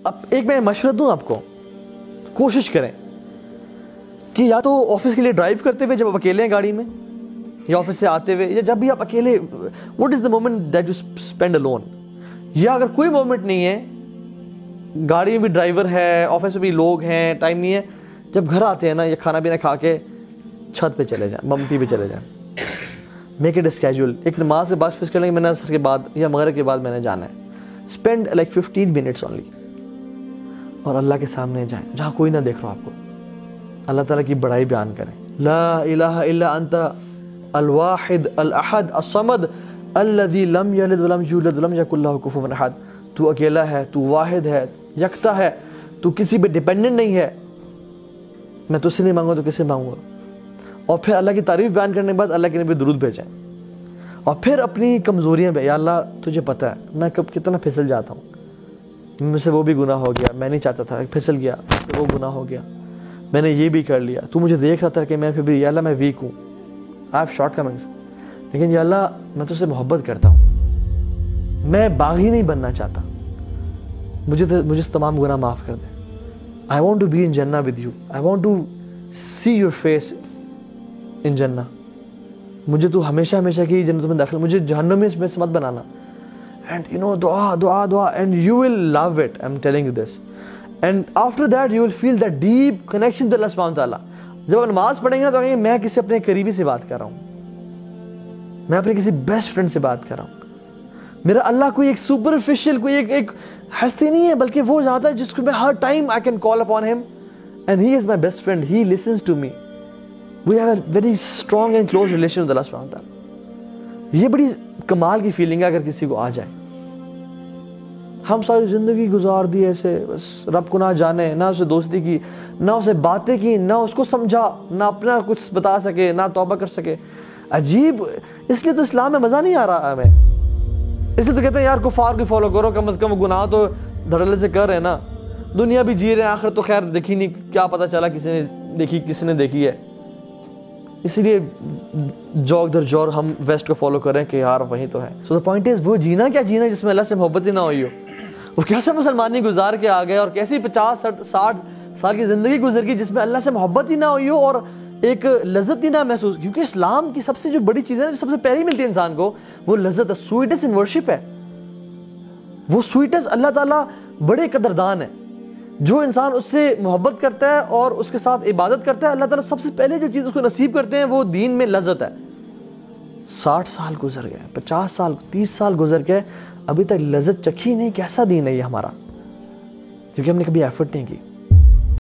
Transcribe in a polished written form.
اب ایک میں مشورہ دوں آپ کو، کوشش کریں کہ یا تو آفس کے لیے ڈرائیو کرتے ہوئے جب آپ اکیلے ہیں گاڑی میں، یا آفس سے آتے ہوئے، یا جب بھی آپ اکیلے، what is the moment that you spend alone, یا اگر کوئی مومنٹ نہیں ہے، گاڑی میں بھی ڈرائیور ہے، آفس میں بھی لوگ ہیں، ٹائم نہیں ہے، جب گھر آتے ہیں نا، یا کھانا پینا کھا کے چھت پہ چلے جائیں، ممٹی پہ چلے جائیں، میک اٹ اسکیجول. ایک نماز کے بعد فکس کر لیں کہ میں نے عصر کے بعد یا مغرب کے بعد میں نے جانا ہے. اسپینڈ لائک 15 منٹس اونلی، اور اللہ کے سامنے جائیں جہاں کوئی نہ دیکھ رہا آپ کو، اللہ تعالیٰ کی بڑائی بیان کریں. لا الہ الا انت الواحد الاحد الصمد الذي لم یلد ولم یولد ولم یکن له کفوا احد. تو اکیلا ہے، تو واحد ہے، یکتا ہے، تو کسی پہ ڈیپینڈنٹ نہیں ہے. میں تجھ سے نہیں مانگوں تو کس سے مانگوں گا؟ اور پھر اللہ کی تعریف بیان کرنے کے بعد اللہ کے نبی درود بھیجیں، اور پھر اپنی کمزوریاں پہ، یا اللہ تجھے پتہ ہے میں کب کتنا پھسل جاتا ہوں، مجھ سے وہ بھی گناہ ہو گیا، میں نہیں چاہتا تھا، پھسل گیا، وہ گناہ ہو گیا، میں نے یہ بھی کر لیا، تو مجھے دیکھ رہا تھا کہ میں پھر بھی، یا اللہ میں ویک ہوں، آئی ہیو شارٹ کمنگس، لیکن یا اللہ میں تجھ سے محبت کرتا ہوں، میں باغی نہیں بننا چاہتا، مجھے تمام گناہ معاف کر دے. I want to be in Jannah with you. I want to see your face in Jannah. مجھے تو ہمیشہ کی جنت میں داخل، مجھے جہنم میں سے مت بنانا. And you know, دعا and you will love it. I'm telling you this. And after that you will feel that deep connection to Allah subhanahu wa ta'ala. جب آپ نماز پڑھیں گے نا تو میں کسی اپنے قریبی سے بات کر رہا ہوں، میں اپنے کسی بیسٹ فرینڈ سے بات کر رہا ہوں. میرا اللہ کوئی ایک سپرفیشل، کوئی ایک ہستی نہیں ہے، بلکہ وہ ذات ہے جس کو میں ہر time I can call upon him and he is my best friend, he listens to me. We have a very strong and close relation with Allah سبحانہ وتعالی. یہ بڑی کمال کی فیلنگ ہے اگر کسی کو آ جائے. ہم ساری زندگی گزار دی ایسے، بس رب کو نہ جانے، نہ اسے دوستی کی، نہ اسے باتیں کی، نہ اس کو سمجھا، نہ اپنا کچھ بتا سکے، نہ توبہ کر سکے. عجیب. اس لیے تو اسلام میں مزہ نہیں آ رہا ہمیں، اس لیے تو کہتے ہیں یار کفار کو فالو کرو، کم از کم گناہ تو دھڑلے سے کر رہے ہیں نا، دنیا بھی جی رہے ہیں، آخر تو خیر دیکھی نہیں، کیا پتہ چلا کسی نے دیکھی ہے. اسی لیے جوک در جور ہم ویسٹ کو فالو کریں کہ یار وہی تو ہے. سو دا پوائنٹ از، وہ جینا کیا جینا جس میں اللہ سے محبت ہی نہ ہوئی ہو. وہ کیسے مسلمانی گزار کے آ گئے، اور کیسی 50-60 سال کی زندگی گزر گئی جس میں اللہ سے محبت ہی نہ ہوئی ہو اور ایک لذت ہی نہ محسوس. کیونکہ اسلام کی سب سے جو بڑی چیز ہے جو سب سے پہلی ملتی ہے انسان کو، وہ لذت ہے. سویٹس ان ورشپ ہے. وہ سویٹس اللہ تعالیٰ بڑے قدردان ہے. جو انسان اس سے محبت کرتا ہے اور اس کے ساتھ عبادت کرتا ہے، اللہ تعالیٰ سب سے پہلے جو چیز اس کو نصیب کرتے ہیں وہ دین میں لذت ہے. 60 سال گزر گئے، 50 سال 30 سال گزر گئے، ابھی تک لذت چکھی نہیں. کیسا دین ہے یہ ہمارا؟ کیونکہ ہم نے کبھی ایفرٹ نہیں کی.